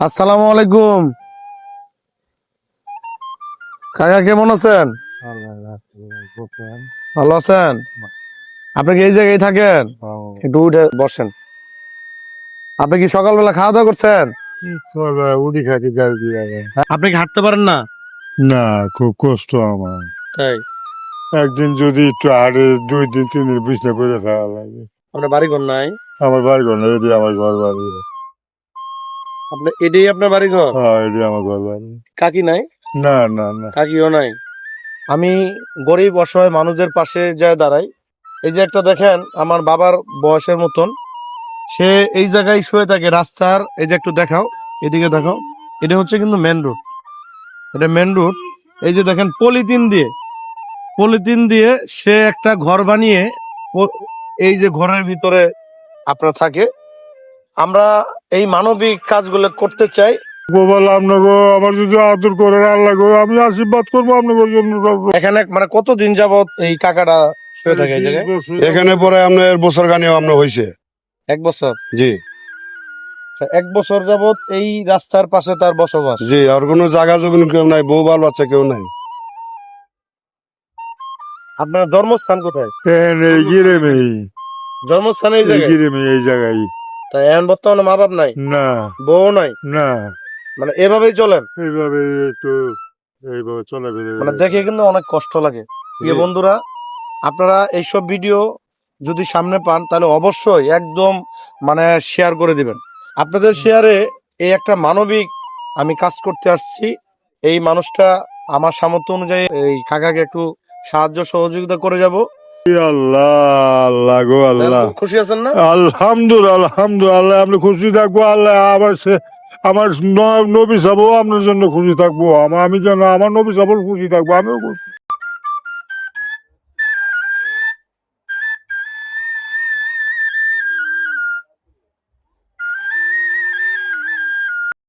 আসসালামু আলাইকুম। কাকা কেমন আছেন? ভালো আছেন? আপনি কি এই জায়গায় থাকেন? একটু উঠে বসেন। আপনি কি সকালবেলা খাওয়া দাওয়া করছেন? উঠি খাইতে যাই দিয়ে আপনি কি হাঁটতে পারেন না? না, খুব কষ্ট আমার। তাই একদিন যদি একটু হাড়ে 2 দিন 3 দিন বিছনা করে থাকা লাগে। আপনার বাড়ি ঘর নাই? আমার বাড়ি ঘর না, এটি আমার ঘর বাড়ি। আপনি এটাই আপনার বাড়ি ঘর? হ্যাঁ, এটি আমার ঘর বাড়ি। কাকি নাই? না না না, কাকিও নাই। আমি গরিব অসহায় মানুষদের পাশে যায় দাঁড়াই। এই যে একটা দেখেন আমার বাবার বয়সের মতন, সে এই জায়গায় শুয়ে থাকে রাস্তার। এই যে একটু দেখাও, এদিকে দেখাও। এটা হচ্ছে কিন্তু মেন রোড। এটা মেন রোড। এই যে দেখেন পলিথিন দিয়ে সে একটা ঘর বানিয়ে এই যে ঘরের ভিতরে আপনার থাকে। আমরা এই মানবিক কাজগুলো করতে চাই। গোপাল আপনাকে আমার যদি আদর করে আল্লাহ গো, আমি আশীর্বাদ করবো আপনাদের জন্য। এখানে মানে কতদিন যাবত এই কাকাটা শুয়ে থাকে এই জায়গায়? এখানে পরে আপনার বছর গানিও আপনার হয়েছে। 1 বছর। জি আচ্ছা, 1 বছর যাবত এই রাস্তার পাশে তার বসবাস। জি, আর কোনো জায়গা জমিন কেউ নাই, বউ বাল বাচ্চা কেউ নাই। আপনার জন্মস্থান কোথায়? এই গিরেমেই, জন্মস্থান এই এই জায়গায়? গিরেমেই, এই জায়গায়। তাই এখন বর্তমানে মা বাপ নাই, না বউ নাই, না, মানে এভাবেই চলেন? এইভাবে একটু এইভাবে চলে মানে দেখে কিন্তু অনেক কষ্ট লাগে। প্রিয় জি। বন্ধুরা, আপনারা এইসব ভিডিও যদি সামনে পান তাহলে অবশ্যই একদম মানে শেয়ার করে দিবেন। আপনাদের শেয়ারে এই একটা মানবিক আমি কাজ করতে আসছি। এই মানুষটা আমার সামর্থ্য অনুযায়ী এই কাকাকে একটু সাহায্য সহযোগিতা করে যাব। আল্লাহ আল্লাহ গো আল্লাহ। খুব খুশি আছেন না? আলহামদুলিল্লাহ আলহামদুলিল্লাহ, আপনি খুশি থাকবো। আল্লাহ আবার সে আমার নবী সাহেবও আপনার জন্য খুশি থাকবো। আমি যেন আমার নবী সাহেব খুশি থাকবো, আমিও খুশি।